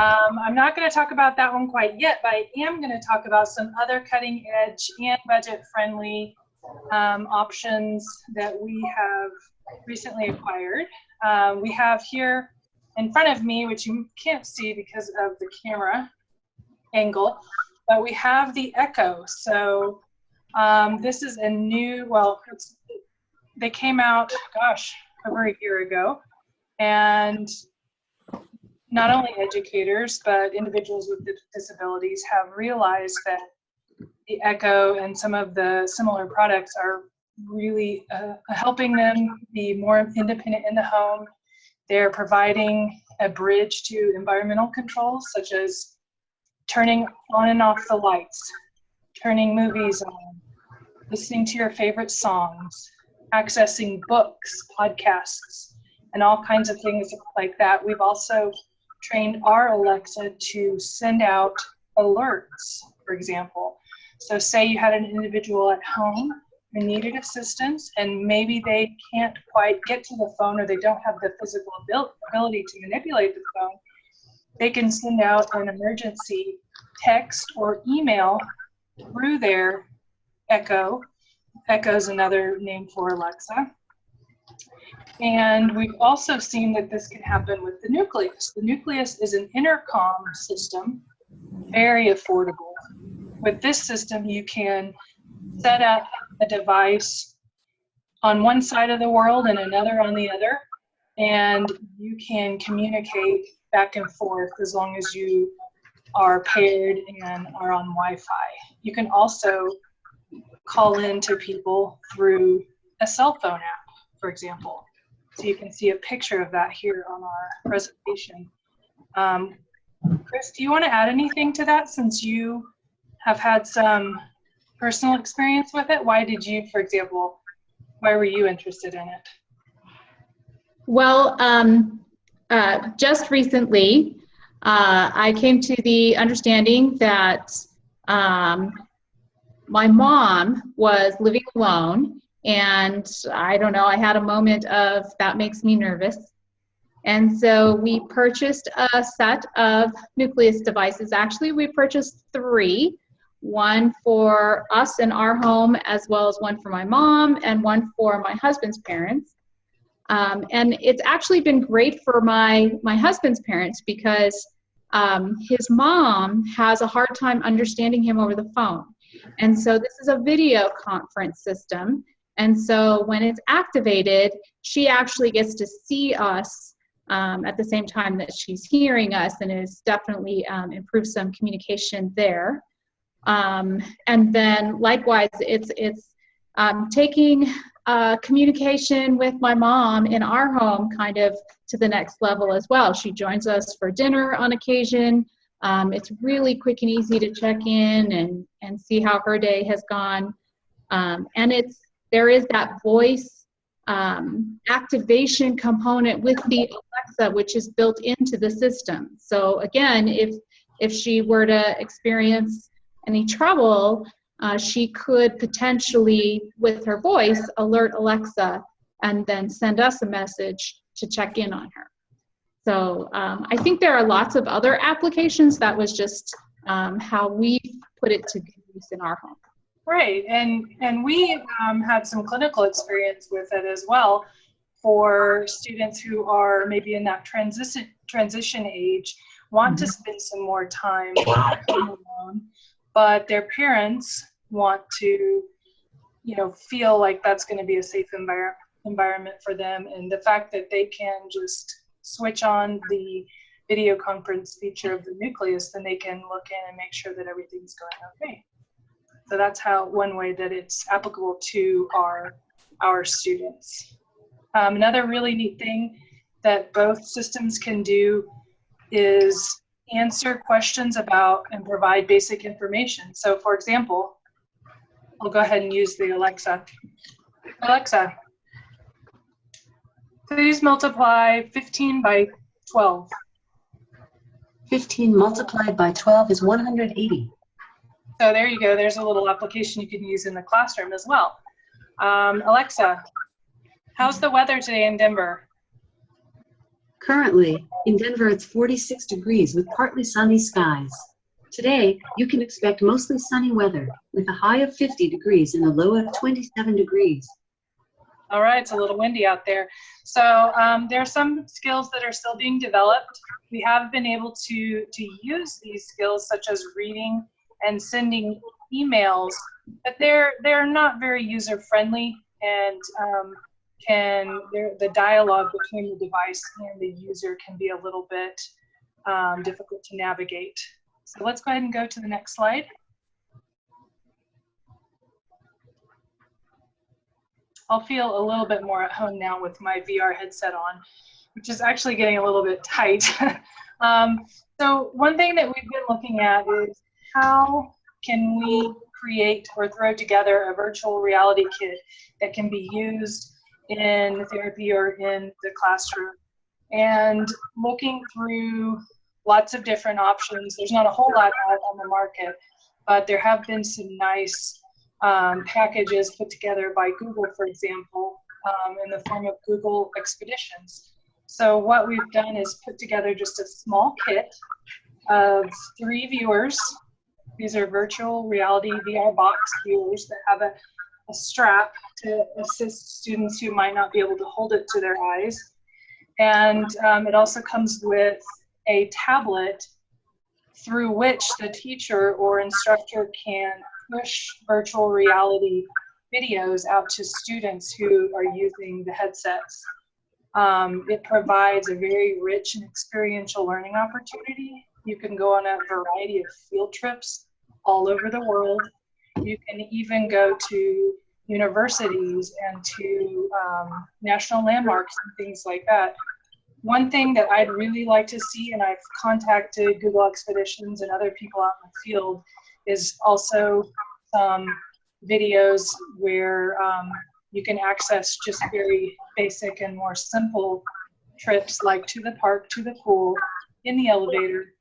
I'm not going to talk about that one quite yet, but I am going to talk about some other cutting edge and budget friendly options that we have recently acquired. We have here in front of me, which you can't see because of the camera angle, but we have the Echo. So this is a new, well, they came out, gosh, over a year ago. And not only educators, but individuals with disabilities have realized that the Echo and some of the similar products are really helping them be more independent in the home. They're providing a bridge to environmental controls, such as turning on and off the lights, turning movies on, listening to your favorite songs, accessing books, podcasts, and all kinds of things like that. We've also trained our Alexa to send out alerts, for example. So say you had an individual at home who needed assistance and maybe they can't quite get to the phone or they don't have the physical ability to manipulate the phone, they can send out an emergency text or email through their Echo. Echo is another name for Alexa. And we've also seen that this can happen with the Nucleus. The Nucleus is an intercom system, very affordable. With this system, you can set up a device on one side of the world and another on the other, and you can communicate back and forth as long as you are paired and are on Wi-Fi. You can also call in to people through a cell phone app, for example. So you can see a picture of that here on our presentation. Chris, do you want to add anything to that since you have had some personal experience with it? Why did you, for example, why were you interested in it? Well, just recently, I came to the understanding that my mom was living alone, and I don't know, I had a moment of that makes me nervous. And so we purchased a set of Nucleus devices. Actually, we purchased 3, one for us in our home, as well as one for my mom and one for my husband's parents. And it's actually been great for my husband's parents because his mom has a hard time understanding him over the phone. And so this is a video conference system. And so when it's activated, she actually gets to see us at the same time that she's hearing us, and it's definitely improved some communication there. And then likewise, it's taking communication with my mom in our home kind of to the next level as well. She joins us for dinner on occasion. It's really quick and easy to check in and see how her day has gone. And there is that voice activation component with the Alexa, which is built into the system. So again, if she were to experience any trouble, she could potentially, with her voice, alert Alexa and then send us a message to check in on her. So I think there are lots of other applications. That was just how we put it to good use in our home. Right, and we had some clinical experience with it as well for students who are maybe in that transition age, want to spend some more time alone, but their parents want to, feel like that's going to be a safe environment for them, and the fact that they can just switch on the video conference feature of the Nucleus, then they can look in and make sure that everything's going okay. So that's one way that it's applicable to our students. Another really neat thing that both systems can do is answer questions about and provide basic information. So for example, I'll go ahead and use the Alexa. Alexa, please multiply 15 by 12. 15 multiplied by 12 is 180. So there you go. There's a little application you can use in the classroom as well. Alexa, how's the weather today in Denver? Currently, in Denver, it's 46 degrees with partly sunny skies. Today, you can expect mostly sunny weather with a high of 50 degrees and a low of 27 degrees. All right, it's a little windy out there. So there are some skills that are still being developed. We have been able to use these skills such as reading and sending emails, but they're not very user-friendly, and the dialogue between the device and the user can be a little bit difficult to navigate. So let's go ahead and go to the next slide. I'll feel a little bit more at home now with my VR headset on, which is actually getting a little bit tight. So one thing that we've been looking at is how can we create or throw together a virtual reality kit that can be used in therapy or in the classroom. And looking through lots of different options, there's not a whole lot out on the market, but there have been some nice packages put together by Google, for example, in the form of Google Expeditions. So what we've done is put together just a small kit of 3 viewers. These are virtual reality VR box viewers that have a strap to assist students who might not be able to hold it to their eyes. And it also comes with a tablet through which the teacher or instructor can push virtual reality videos out to students who are using the headsets. It provides a very rich and experiential learning opportunity. You can go on a variety of field trips all over the world. You can even go to universities and to national landmarks and things like that. One thing that I'd really like to see, and I've contacted Google Expeditions and other people out in the field, is also some videos where you can access just very basic and more simple trips, like to the park, to the pool, in the elevator,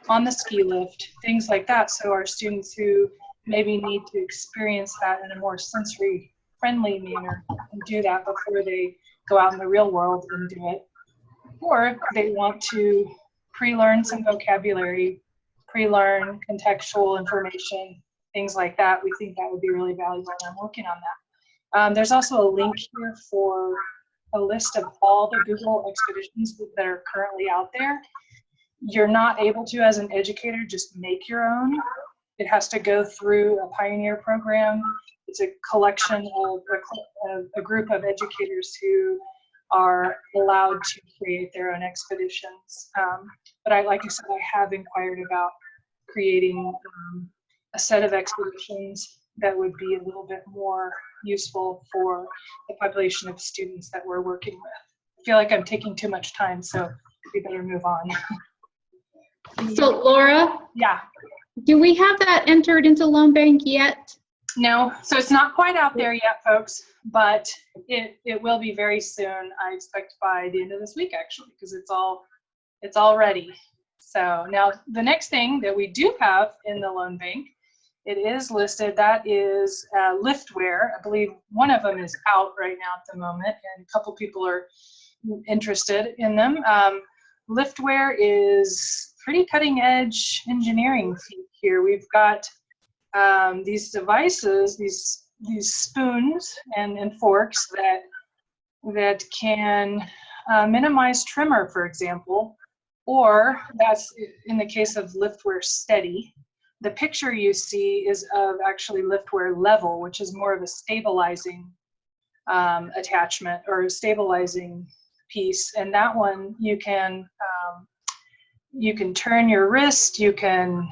on the ski lift, things like that. So our students who maybe need to experience that in a more sensory friendly manner and do that before they go out in the real world and do it. Or if they want to pre-learn some vocabulary, pre-learn contextual information, things like that, we think that would be really valuable, and I'm working on that. There's also a link here for a list of all the Google Expeditions that are currently out there. You're not able to, as an educator, just make your own. It has to go through a Pioneer program. It's a collection of a group of educators who are allowed to create their own expeditions. But like I said, I have inquired about creating a set of expeditions that would be a little bit more useful for the population of students that we're working with. I feel like I'm taking too much time, so we better move on. So Laura? Yeah. Do we have that entered into Loan Bank yet? No, so it's not quite out there yet, folks, but it will be very soon. I expect by the end of this week, actually, because it's all ready. So now the next thing that we do have in the Loan Bank, it is listed, that is liftwear. I believe one of them is out right now at the moment, and a couple people are interested in them. Liftwear is pretty cutting edge engineering feat here. We've got these devices, these spoons and forks that can minimize tremor, for example, or that's in the case of Liftwear Steady. The picture you see is of actually Liftwear Level, which is more of a stabilizing attachment or a stabilizing piece, and that one you can turn your wrist, you can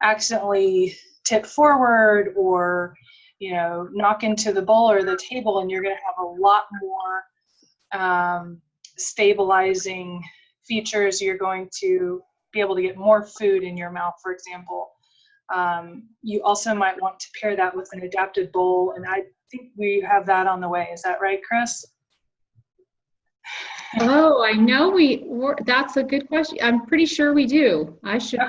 accidentally tip forward or knock into the bowl or the table, and you're going to have a lot more stabilizing features. You're going to be able to get more food in your mouth, for example. You also might want to pair that with an adapted bowl, and I think we have that on the way. Is that right, Chris? Oh, I know that's a good question. I'm pretty sure we do. I should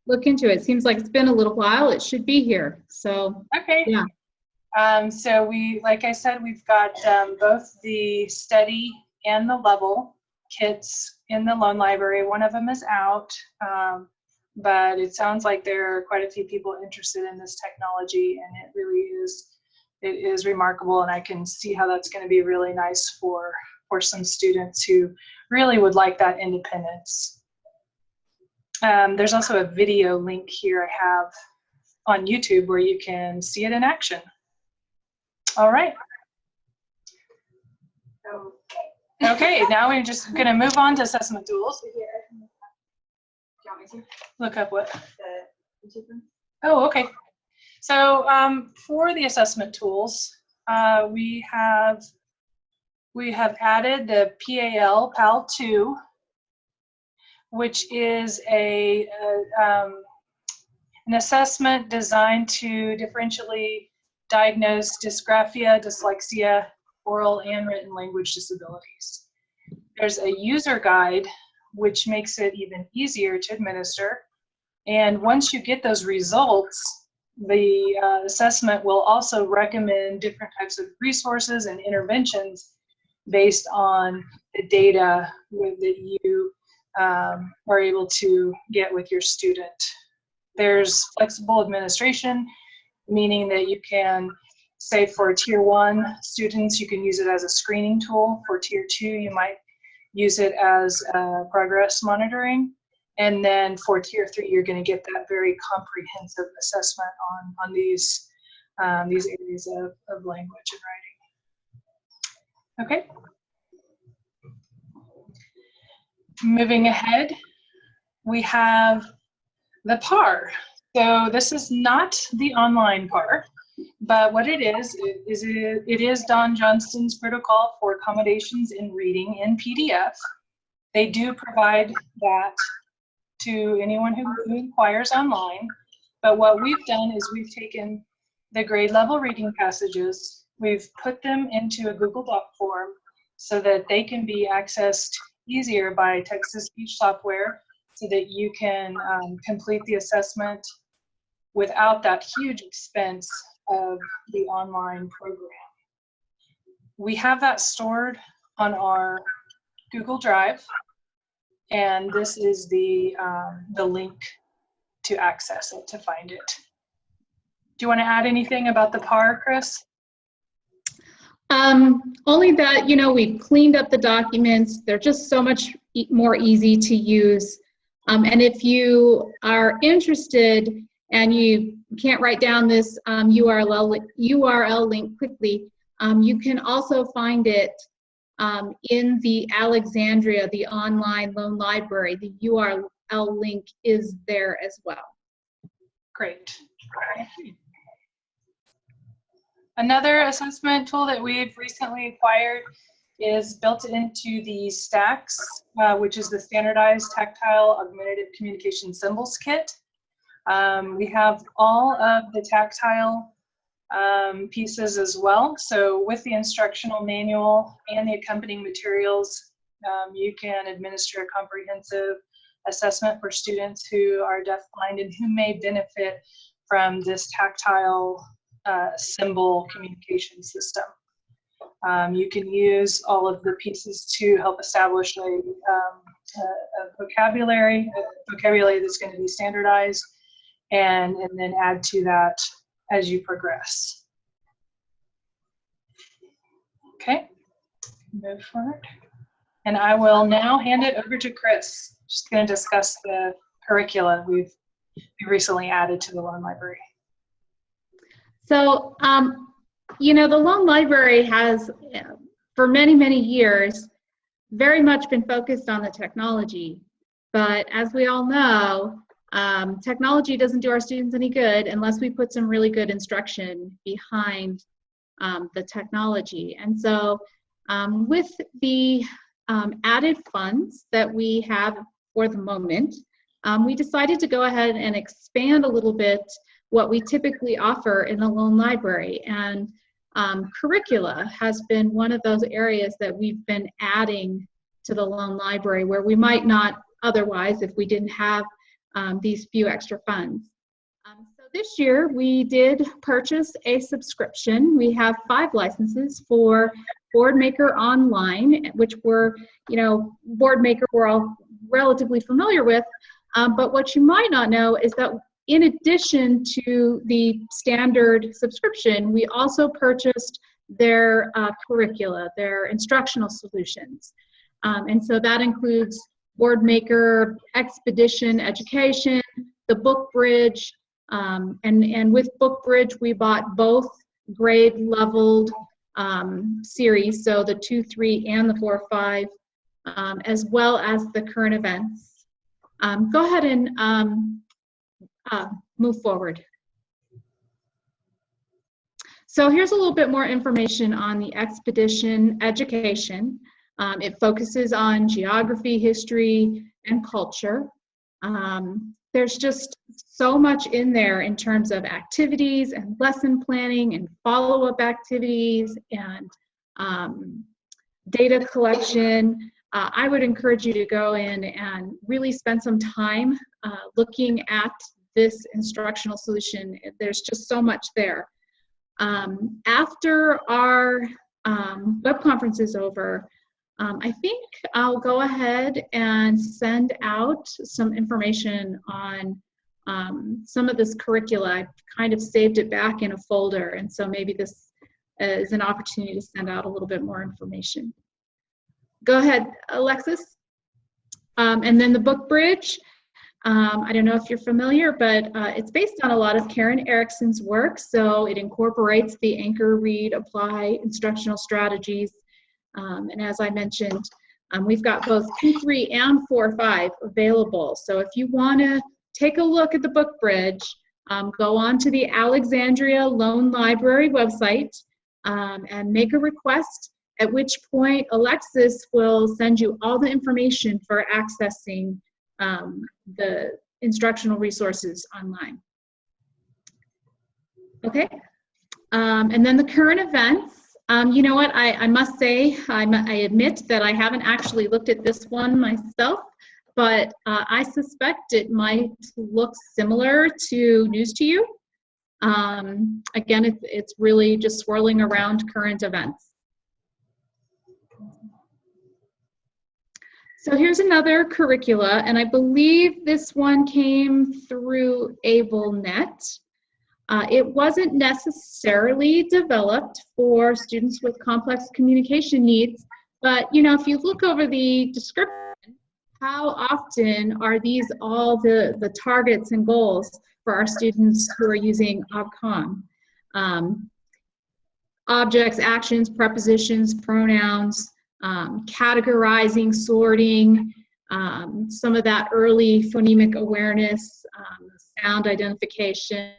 look into it. Seems like it's been a little while. It should be here. So, okay. Yeah. So like I said, we've got both the Steady and the Level kits in the loan library. One of them is out, but it sounds like there are quite a few people interested in this technology, and it really is remarkable, and I can see how that's going to be really nice for some students who really would like that independence. There's also a video link here I have on YouTube where you can see it in action. All right. Okay, now we're just going to move on to assessment tools. Do you want me to? Look up what? The YouTube one? Oh, okay. So for the assessment tools, we have added the PAL 2, which is an assessment designed to differentially diagnose dysgraphia, dyslexia, oral and written language disabilities. There's a user guide, which makes it even easier to administer. And once you get those results, the assessment will also recommend different types of resources and interventions based on the data that you are able to get with your student. There's flexible administration, meaning that you can, say for Tier 1 students, you can use it as a screening tool. For Tier 2, you might use it as progress monitoring. And then for Tier 3, you're going to get that very comprehensive assessment on these areas of language and writing. Okay. Moving ahead, we have the PAR. So this is not the online PAR, but what it is Don Johnston's protocol for accommodations in reading in PDF. They do provide that to anyone who inquires online. But what we've done is we've taken the grade level reading passages, we've put them into a Google Doc form so that they can be accessed easier by text-to-speech software, so that you can complete the assessment without that huge expense of the online program. We have that stored on our Google Drive, and this is the link to access it, to find it. Do you want to add anything about the PAR, Chris? Only that, we've cleaned up the documents. They're just so much more easy to use. And if you are interested and you can't write down this URL link quickly, you can also find it in the Alexandria, the online loan library. The URL link is there as well. Great. Another assessment tool that we've recently acquired is built into the STACS, which is the Standardized Tactile Augmentative Communication Symbols Kit. We have all of the tactile pieces as well. So with the instructional manual and the accompanying materials, you can administer a comprehensive assessment for students who are deafblind and who may benefit from this tactile symbol communication system. You can use all of the pieces to help establish a vocabulary that's going to be standardized, and then add to that as you progress. Okay, move forward. And I will now hand it over to Chris. Just going to discuss the curricula we've recently added to the loan library. So, the loan library has, for many, many years, very much been focused on the technology. But as we all know, technology doesn't do our students any good unless we put some really good instruction behind the technology. And so with the added funds that we have for the moment, we decided to go ahead and expand a little bit what we typically offer in the loan library. And Curricula has been one of those areas that we've been adding to the loan library where we might not otherwise if we didn't have these few extra funds. So this year we did purchase a subscription. We have 5 licenses for Boardmaker Online, which Boardmaker we're all relatively familiar with. But what you might not know is that in addition to the standard subscription, we also purchased their curricula, their instructional solutions. And so that includes Boardmaker, Expedition Education, the Book Bridge, and with Book Bridge we bought both grade leveled series, so the 2-3 and the 4-5, as well as the current events. Go ahead and move forward. So here's a little bit more information on the Expedition Education. It focuses on geography, history, and culture. There's just so much in there in terms of activities and lesson planning and follow-up activities and data collection. I would encourage you to go in and really spend some time looking at this instructional solution. There's just so much there. After our web conference is over, I think I'll go ahead and send out some information on some of this curricula. I've kind of saved it back in a folder, and so maybe this is an opportunity to send out a little bit more information. Go ahead, Alexis. And then the Book Bridge. I don't know if you're familiar, but it's based on a lot of Karen Erickson's work, so it incorporates the anchor, read, apply instructional strategies. And as I mentioned, we've got both 2-3 and 4-5 available. So if you want to take a look at the Book Bridge, go on to the Alexandria Loan Library website and make a request, at which point Alexis will send you all the information for accessing the instructional resources online. Okay, and then the current events. You know what, I must say, I admit that I haven't actually looked at this one myself, but I suspect it might look similar to News to You. Again, it's really just swirling around current events. So here's another curricula, and I believe this one came through AbleNet. It wasn't necessarily developed for students with complex communication needs, but if you look over the description, how often are these all the targets and goals for our students who are using OBCOM? Objects, actions, prepositions, pronouns, categorizing, sorting, some of that early phonemic awareness, sound identification,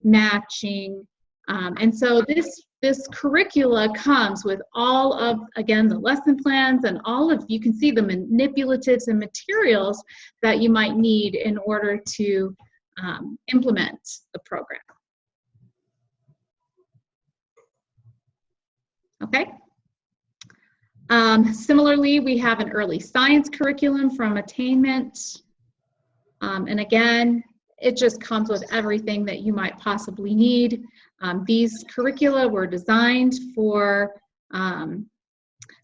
matching. And so this curricula comes with all of, again, the lesson plans and all of, you can see the manipulatives and materials that you might need in order to implement the program. Okay. Similarly, we have an early science curriculum from Attainment. And again, it just comes with everything that you might possibly need. These curricula were designed for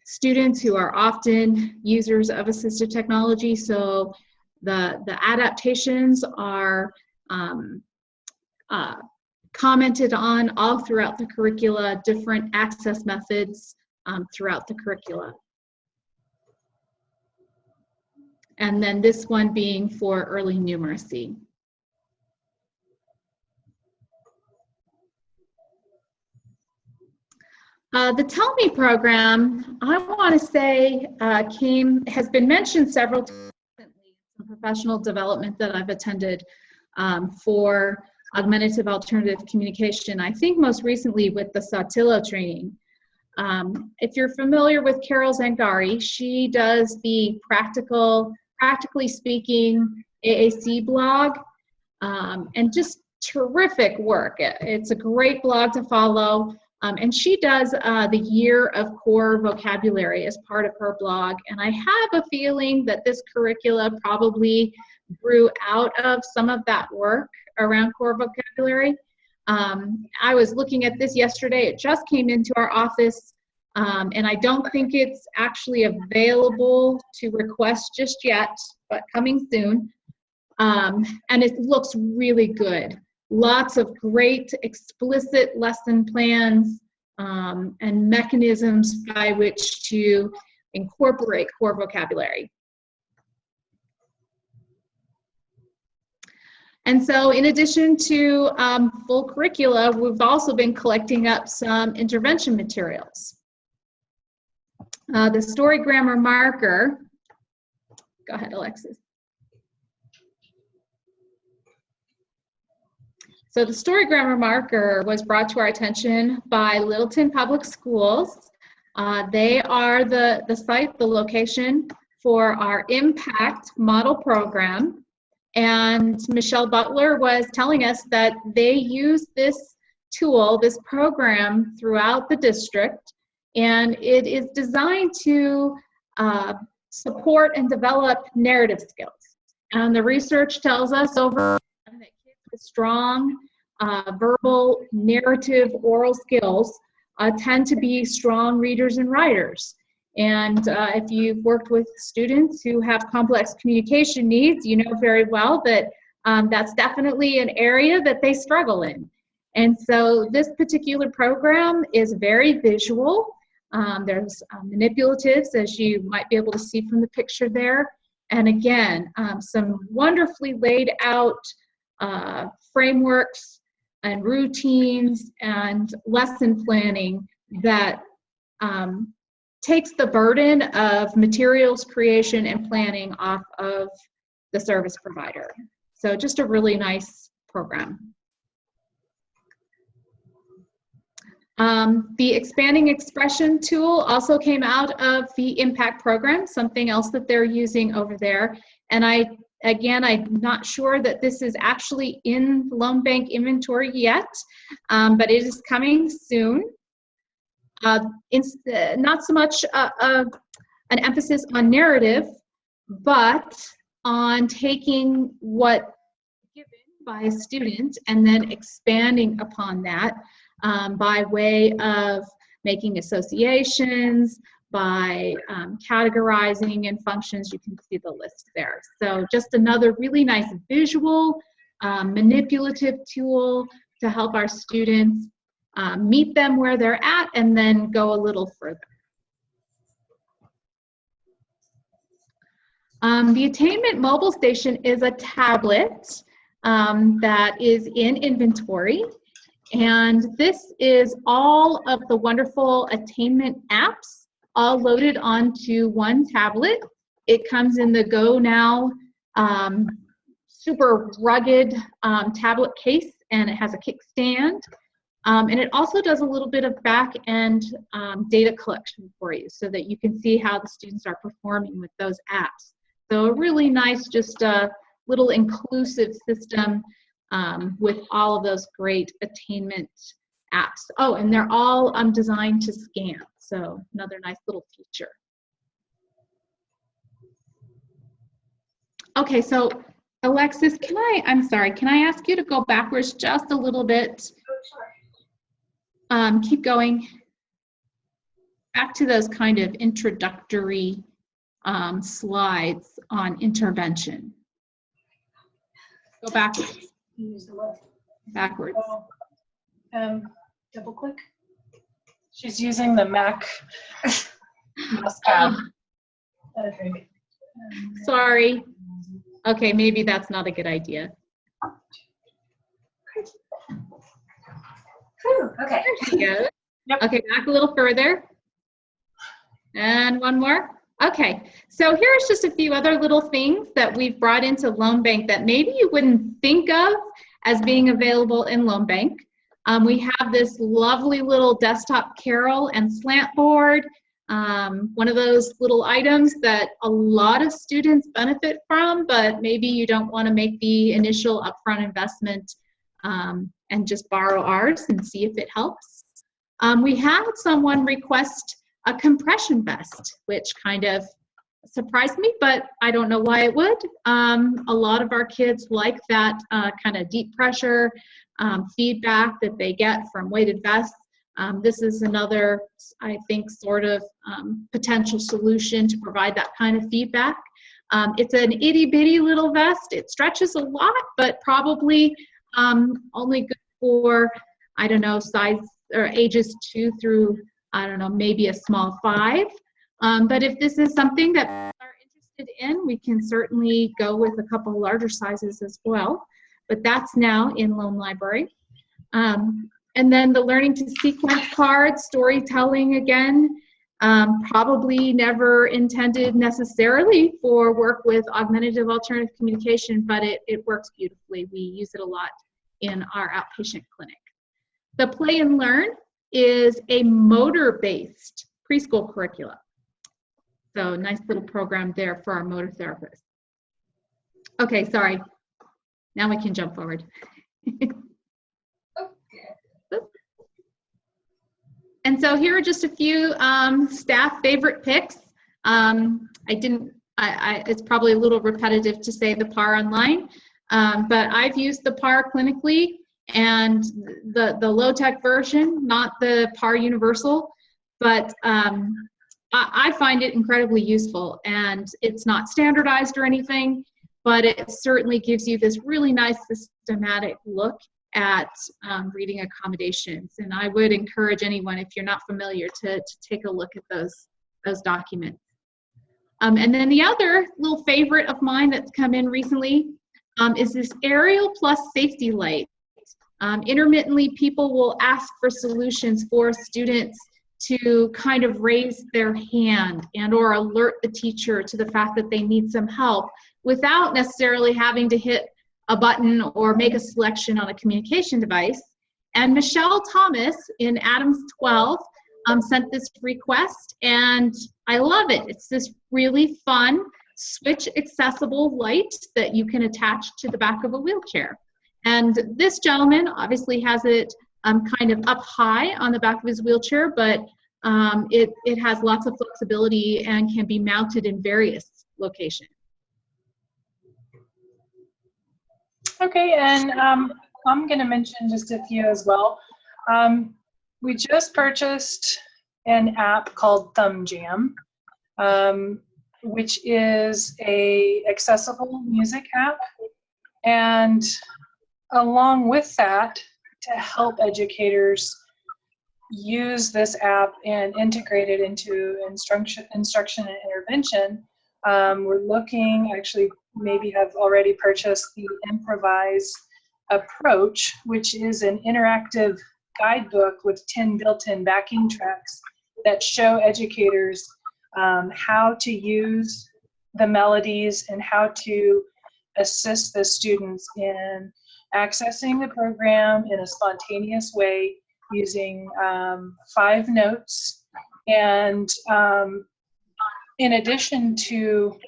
students who are often users of assistive technology. So the adaptations are commented on all throughout the curricula, different access methods throughout the curricula. And then this one being for early numeracy. The Tell Me program, I want to say, has been mentioned several times recently in some professional development that I've attended for augmentative alternative communication. I think most recently with the Sautillo training. If you're familiar with Carol Zangari, she does the Practically Speaking AAC blog, and just terrific work. It's a great blog to follow. And she does the year of core vocabulary as part of her blog. And I have a feeling that this curricula probably grew out of some of that work. around core vocabulary. I was looking at this yesterday. It just came into our office, and I don't think it's actually available to request just yet, but coming soon. And it looks really good. Lots of great explicit lesson plans and mechanisms by which to incorporate core vocabulary. And so in addition to full curricula, we've also been collecting up some intervention materials. The story grammar marker, go ahead, Alexis. So the story grammar marker was brought to our attention by Littleton Public Schools. They are the site, the location for our impact model program. And Michelle Butler was telling us that they use this tool, this program throughout the district, and it is designed to support and develop narrative skills. And the research tells us over that kids with strong verbal, narrative, oral skills tend to be strong readers and writers. And if you've worked with students who have complex communication needs, you know very well that that's definitely an area that they struggle in. And so this particular program is very visual. There's manipulatives, as you might be able to see from the picture there. And again, some wonderfully laid out frameworks and routines and lesson planning that takes the burden of materials creation and planning off of the service provider. So just a really nice program. The expanding expression tool also came out of the impact program, something else that they're using over there. And again, I'm not sure that this is actually in the Loan Bank inventory yet, but it is coming soon. Not so much an emphasis on narrative, but on taking what given by a student and then expanding upon that by way of making associations, by categorizing in functions. You can see the list there. So just another really nice visual, manipulative tool to help our students meet them where they're at and then go a little further. The Attainment mobile station is a tablet that is in inventory. And this is all of the wonderful Attainment apps all loaded onto one tablet. It comes in the Go Now super rugged tablet case, and it has a kickstand. And it also does a little bit of back-end data collection for you so that you can see how the students are performing with those apps. So a really nice, just a little inclusive system with all of those great attainment apps. Oh, and they're all designed to scan. So another nice little feature. Okay, so Alexis, I'm sorry, can I ask you to go backwards just a little bit? Keep going back to those kind of introductory slides on intervention. Go backwards. Backwards. Double click. She's using the Mac mouse pad. Okay. Sorry. Okay, maybe that's not a good idea. Whew, okay. There you go. Yep. Okay, back a little further. And one more. Okay, so here's just a few other little things that we've brought into Loan Bank that maybe you wouldn't think of as being available in Loan Bank. We have this lovely little desktop Carol and slant board, one of those little items that a lot of students benefit from, but maybe you don't want to make the initial upfront investment and just borrow ours and see if it helps. We had someone request a compression vest, which kind of surprised me, but I don't know why it would. A lot of our kids like that kind of deep pressure feedback that they get from weighted vests. This is another, I think, sort of potential solution to provide that kind of feedback. It's an itty bitty little vest. It stretches a lot, but probably only good for, I don't know, size or ages 2 through, I don't know, maybe a small 5. But if this is something that people are interested in, we can certainly go with a couple larger sizes as well. But that's now in Loan Library. And then the learning to sequence card, storytelling again, probably never intended necessarily for work with augmentative alternative communication, but it works beautifully. We use it a lot in our outpatient clinic. The Play and Learn is a motor-based preschool curricula. So nice little program there for our motor therapists. Okay, sorry. Now we can jump forward. And so here are just a few staff favorite picks. It's probably a little repetitive to say the PAR online, but I've used the PAR clinically and the low-tech version, not the PAR universal, but I find it incredibly useful, and it's not standardized or anything, but it certainly gives you this really nice systematic look at reading accommodations. And I would encourage anyone, if you're not familiar, to take a look at those documents. And then the other little favorite of mine that's come in recently is this Aerial Plus Safety Light. Intermittently, people will ask for solutions for students to kind of raise their hand and or alert the teacher to the fact that they need some help without necessarily having to hit a button or make a selection on a communication device. And Michelle Thomas in Adams 12 sent this request, and I love it. It's this really fun switch accessible light that you can attach to the back of a wheelchair. And this gentleman obviously has it kind of up high on the back of his wheelchair, but it has lots of flexibility and can be mounted in various locations. Okay, and I'm going to mention just a few as well. We just purchased an app called Thumb Jam, which is a accessible music app. And along with that, to help educators use this app and integrate it into instruction and intervention, we're looking, actually maybe have already purchased the Improvise approach, which is an interactive guidebook with 10 built-in backing tracks that show educators how to use the melodies and how to assist the students in accessing the program in a spontaneous way using 5 notes. And in addition to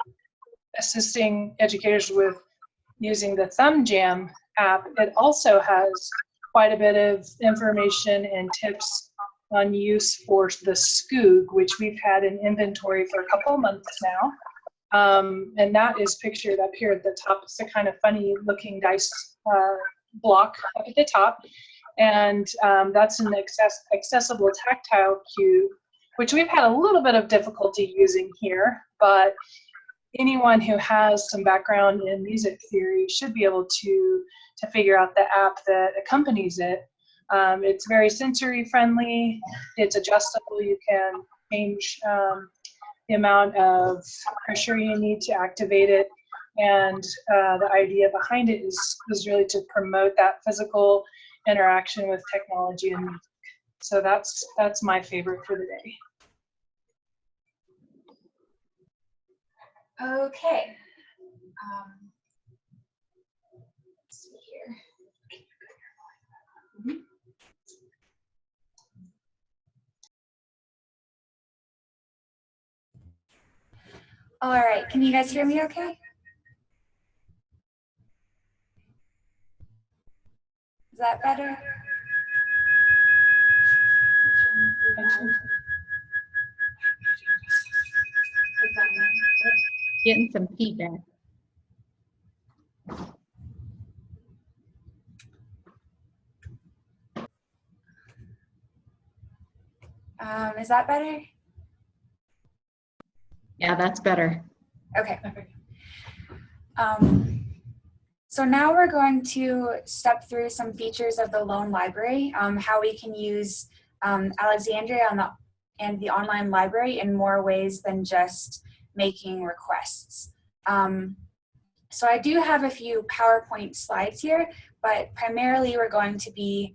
assisting educators with using the Thumb Jam app, it also has quite a bit of information and tips on use for the SWAAAC, which we've had in inventory for a couple of months now. And that is pictured up here at the top. It's a kind of funny looking dice block up at the top. And that's an accessible tactile cue, which we've had a little bit of difficulty using here, but anyone who has some background in music theory should be able to figure out the app that accompanies it. It's very sensory friendly. It's adjustable. You can change the amount of pressure you need to activate it. And the idea behind it is really to promote that physical interaction with technology and music. So that's my favorite for the day. Okay. Let's see here. All right, can you guys hear me okay? Is that better? Getting some feedback. Is that better? Yeah, that's better. Okay. So now we're going to step through some features of the loan library, how we can use Alexandria and the online library in more ways than just making requests. So I do have a few PowerPoint slides here, but primarily we're going to be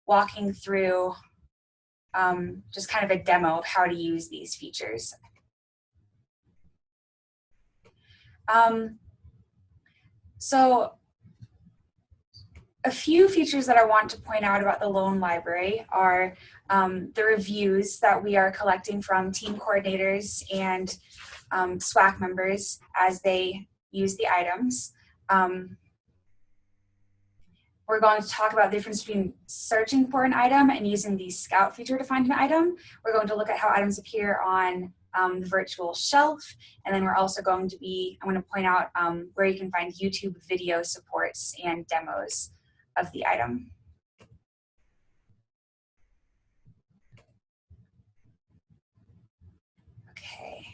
walking through just kind of a demo of how to use these features. So a few features that I want to point out about the loan library are the reviews that we are collecting from team coordinators and SWAAC members as they use the items. We're going to talk about the difference between searching for an item and using the Scout feature to find an item. We're going to look at how items appear on the virtual shelf, and then we're also going to I'm going to point out where you can find YouTube video supports and demos of the item. Okay,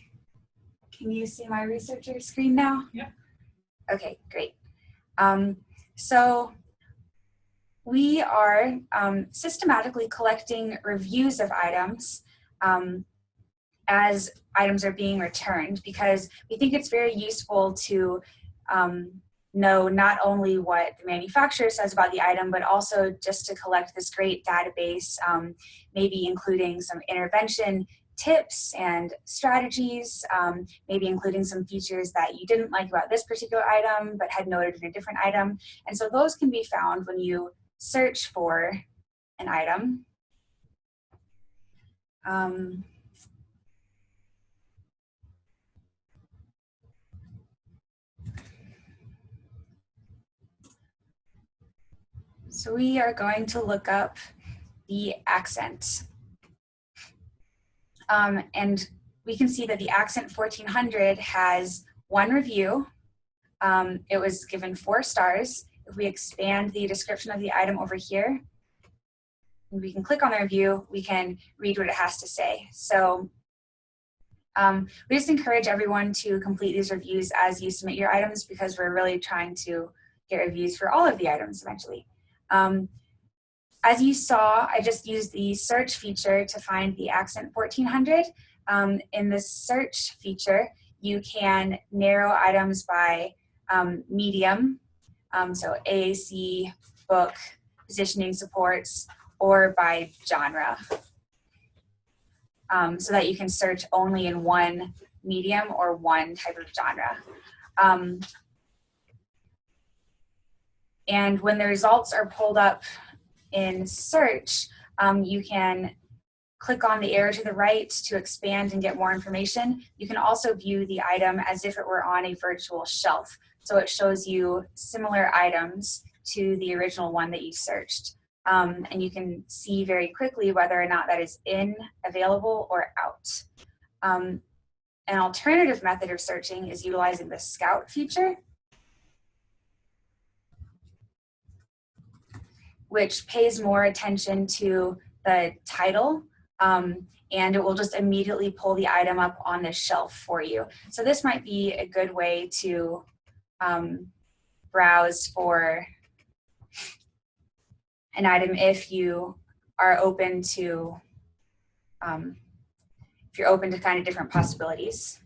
can you see my researcher screen now? Yep. Okay, great. So we are systematically collecting reviews of items as items are being returned, because we think it's very useful to know not only what the manufacturer says about the item, but also just to collect this great database, maybe including some intervention tips and strategies, maybe including some features that you didn't like about this particular item but had noted in a different item. And so those can be found when you search for an item. So we are going to look up the accent. And we can see that the accent 1400 has one review. It was given 4 stars. If we expand the description of the item over here, we can click on the review, we can read what it has to say. So we just encourage everyone to complete these reviews as you submit your items, because we're really trying to get reviews for all of the items eventually. As you saw, I just used the search feature to find the accent 1400. In the search feature, you can narrow items by medium, so AAC, book, positioning supports, or by genre, so that you can search only in one medium or one type of genre. And when the results are pulled up in search, you can click on the arrow to the right to expand and get more information. You can also view the item as if it were on a virtual shelf. So it shows you similar items to the original one that you searched. And you can see very quickly whether or not that is in, available, or out. An alternative method of searching is utilizing the Scout feature, which pays more attention to the title, and it will just immediately pull the item up on the shelf for you. So this might be a good way to browse for an item if you are open to, if you're open to kind of different possibilities.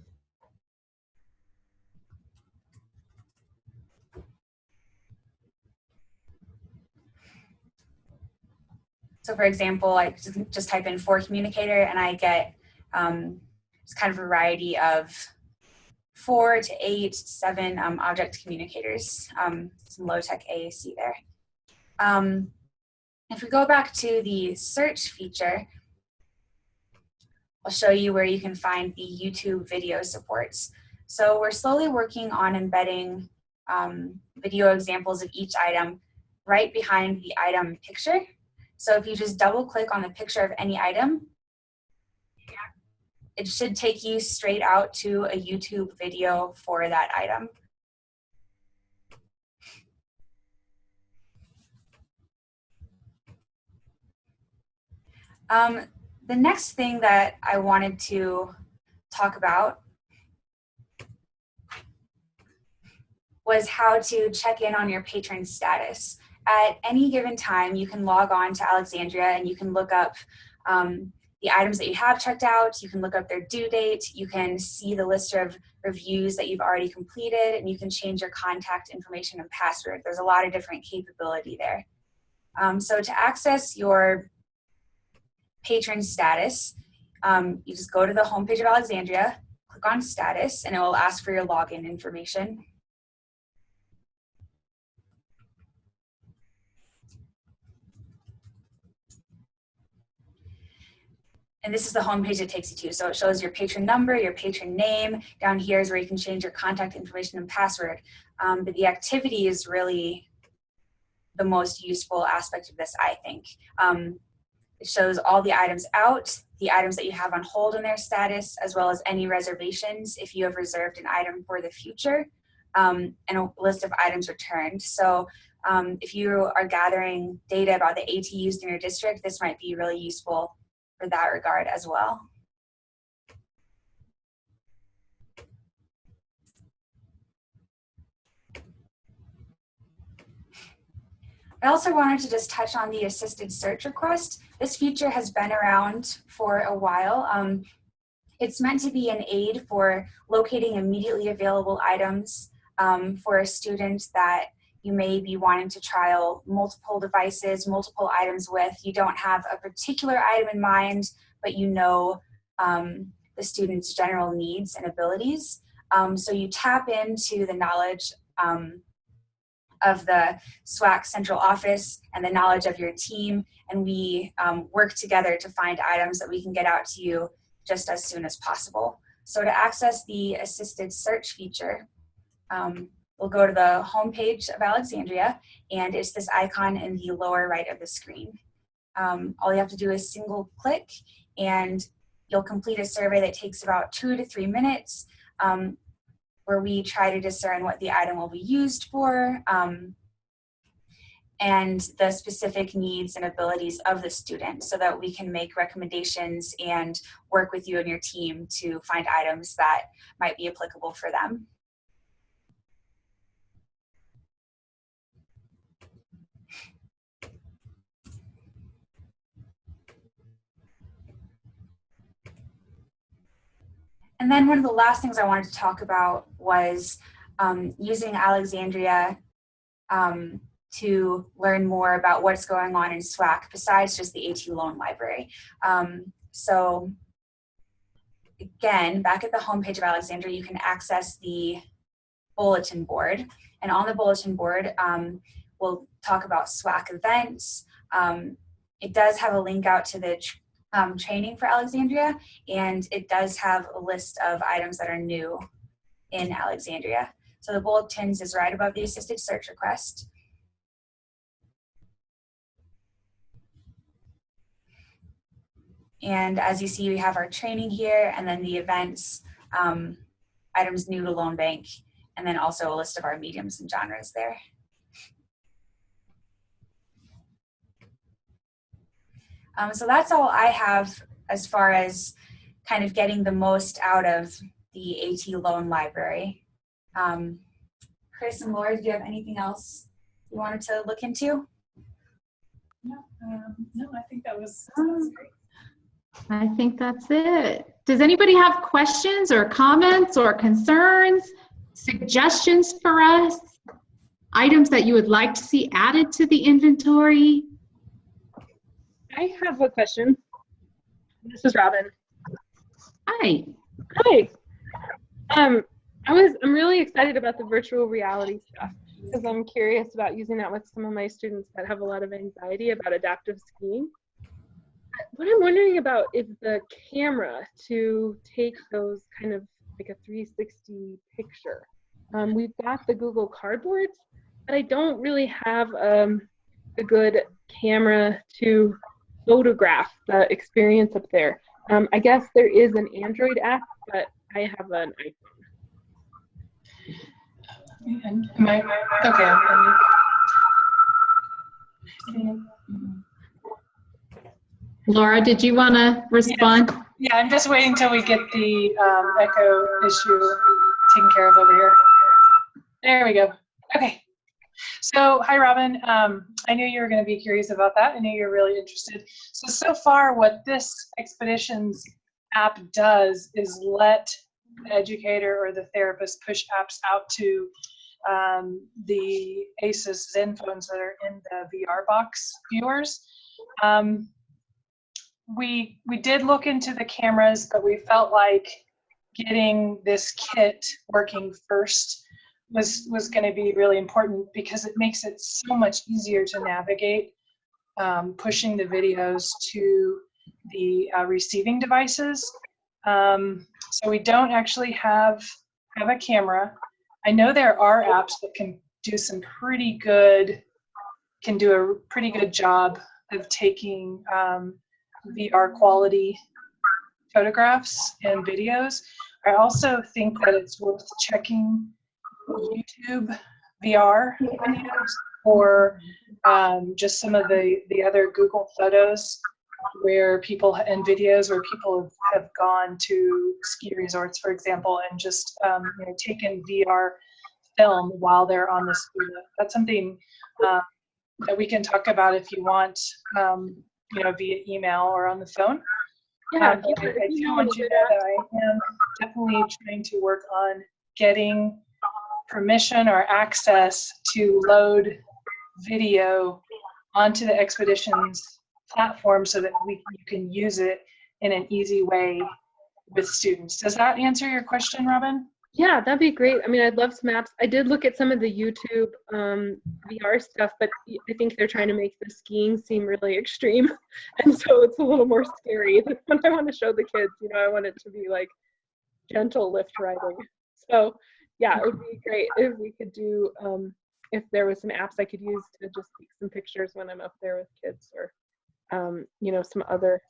So for example, I just type in for communicator and I get it's kind of a variety of 4 to 8 to 7 object communicators, some low-tech AAC there. If we go back to the search feature, I'll show you where you can find the YouTube video supports. So we're slowly working on embedding video examples of each item right behind the item picture. So if you just double click on the picture of any item, it should take you straight out to a YouTube video for that item. The next thing that I wanted to talk about was how to check in on your patron status. At any given time, you can log on to Alexandria and you can look up the items that you have checked out, you can look up their due date, you can see the list of reviews that you've already completed, and you can change your contact information and password. There's a lot of different capability there. So to access your patron status, you just go to the homepage of Alexandria, click on status, and it will ask for your login information. And this is the homepage it takes you to. So it shows your patron number, your patron name. Down here is where you can change your contact information and password. But the activity is really the most useful aspect of this, I think. It shows all the items out, the items that you have on hold in their status, as well as any reservations if you have reserved an item for the future, and a list of items returned. So if you are gathering data about the AT used in your district, this might be really useful for that regard as well. I also wanted to just touch on the assisted search request. This feature has been around for a while. It's meant to be an aid for locating immediately available items for a student that you may be wanting to trial multiple devices, multiple items with. You don't have a particular item in mind, but you know the student's general needs and abilities. So you tap into the knowledge of the SWAAAC central office and the knowledge of your team, and we work together to find items that we can get out to you just as soon as possible. So to access the assisted search feature, we'll go to the home page of Alexandria, and it's this icon in the lower right of the screen. All you have to do is single click, and you'll complete a survey that takes about 2 to 3 minutes, where we try to discern what the item will be used for, and the specific needs and abilities of the student, so that we can make recommendations and work with you and your team to find items that might be applicable for them. And then one of the last things I wanted to talk about was using Alexandria to learn more about what's going on in SWAAC besides just the AT loan library. So again, back at the homepage of Alexandria, you can access the bulletin board. And on the bulletin board, we'll talk about SWAAC events. It does have a link out to the training for Alexandria, and it does have a list of items that are new in Alexandria. So the bulletins is right above the assisted search request. And as you see, we have our training here, and then the events, items new to Loan Bank, and then also a list of our mediums and genres there. So that's all I have as far as kind of getting the most out of the AT loan library. Chris and Laura, do you have anything else you wanted to look into? No, I think that was great. I think that's it. Does anybody have questions or comments or concerns, suggestions for us, items that you would like to see added to the inventory? I have a question. This is Robin. Hi. Hi. I'm really excited about the virtual reality stuff because I'm curious about using that with some of my students that have a lot of anxiety about adaptive skiing. What I'm wondering about is the camera to take those kind of like a 360 picture. We've got the Google Cardboards, but I don't really have a good camera to photograph the experience up there. I guess there is an Android app, but I have an iPhone. Am I, okay. Laura, did you want to respond? Yeah, I'm just waiting till we get the echo issue taken care of over here. There we go. Okay. So, hi, Robin. I knew you were going to be curious about that. I knew you were really interested. So far, what this Expeditions app does is let the educator or the therapist push apps out to the Asus Zen phones that are in the VR box viewers. We did look into the cameras, but we felt like getting this kit working first was going to be really important because it makes it so much easier to navigate pushing the videos to the receiving devices. So we don't actually have a camera. I know there are apps that can do some pretty good, can do a pretty good job of taking VR quality photographs and videos. I also think that it's worth checking YouTube VR videos or just some of the other Google Photos where people and videos where people have gone to ski resorts, for example, and just taken VR film while they're on the ski lift. That's something that we can talk about if you want, via email or on the phone. Yeah, I do want you to know that I am definitely trying to work on getting permission or access to load video onto the Expeditions platform so that you can use it in an easy way with students. Does that answer your question, Robin? Yeah, that'd be great. I mean, I'd love some apps. I did look at some of the YouTube VR stuff, but I think they're trying to make the skiing seem really extreme. And so it's a little more scary than what I want to show the kids. I want it to be like gentle lift riding. So yeah, it would be great if we could do, if there was some apps I could use to just take some pictures when I'm up there with kids or, some other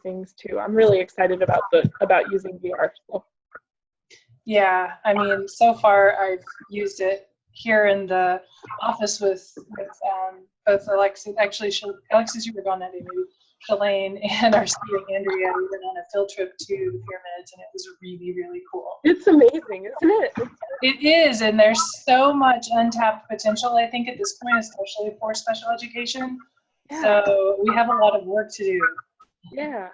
things too. I'm really excited about using VR. So. Yeah, I mean, so far I've used it here in the office with both Alexis, actually, Alexis, you were gone that day, maybe, Shalane, and our student Andrea. We went on a field trip to the pyramids, and it was really, really cool. It's amazing, isn't it? It is, and there's so much untapped potential, I think, at this point, especially for special education. Yeah. So we have a lot of work to do. Yeah.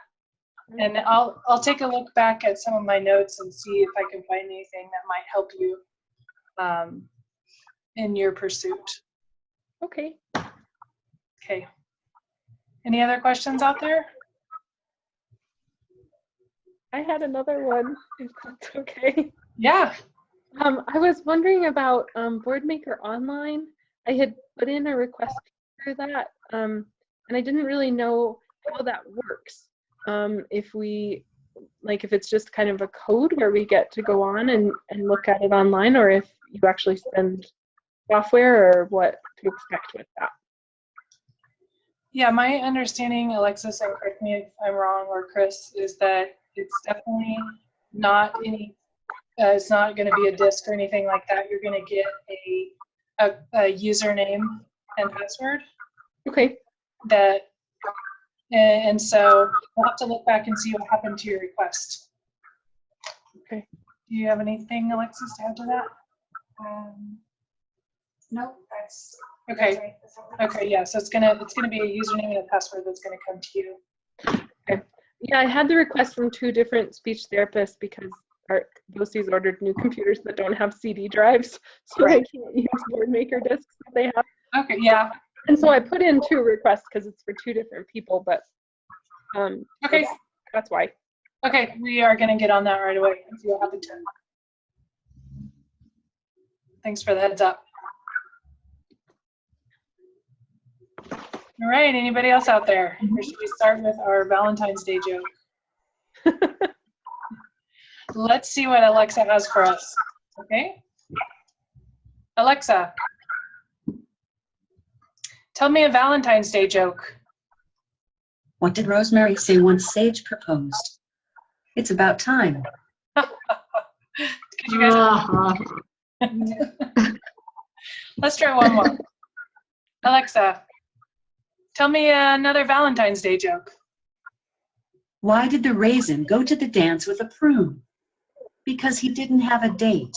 And I'll take a look back at some of my notes and see if I can find anything that might help you in your pursuit. Okay. Okay. Any other questions out there? I had another one, if that's okay. Yeah. I was wondering about Boardmaker Online. I had put in a request for that, and I didn't really know how that works. If it's just kind of a code where we get to go on and look at it online, or if you actually send software, or what to expect with that. Yeah, my understanding, Alexis, and correct me if I'm wrong, or Chris, is that it's definitely not it's not going to be a disk or anything like that. You're going to get a username and password. Okay. And so we'll have to look back and see what happened to your request. Okay. Do you have anything, Alexis, to add to that? No, that's okay. Okay, yeah. So it's gonna be a username and a password that's gonna come to you. Okay. Yeah, I had the request from 2 different speech therapists because our BOCES ordered new computers that don't have CD drives, so right. I can't use Boardmaker disks that they have. Okay. Yeah. And so I put in 2 requests because it's for 2 different people, but okay, so that's why. Okay, we are going to get on that right away and see what happened to him. Thanks for the heads up. All right, anybody else out there? Or should we start with our Valentine's Day joke? Let's see what Alexa has for us. Okay? Alexa, tell me a Valentine's Day joke. What did Rosemary say once Sage proposed? It's about time. Could you guys? Let's try one more. Alexa, tell me another Valentine's Day joke. Why did the raisin go to the dance with a prune? Because he didn't have a date.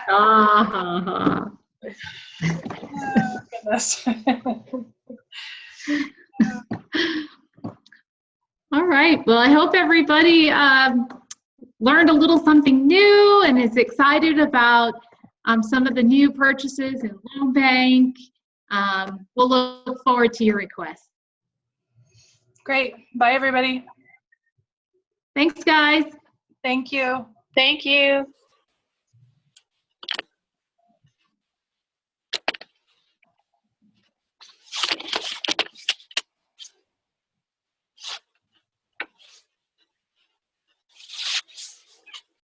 Oh, goodness. All right. Well, I hope everybody learned a little something new and is excited about some of the new purchases in Loan Bank. We'll look forward to your requests. Great. Bye, everybody. Thanks, guys. Thank you. Thank you.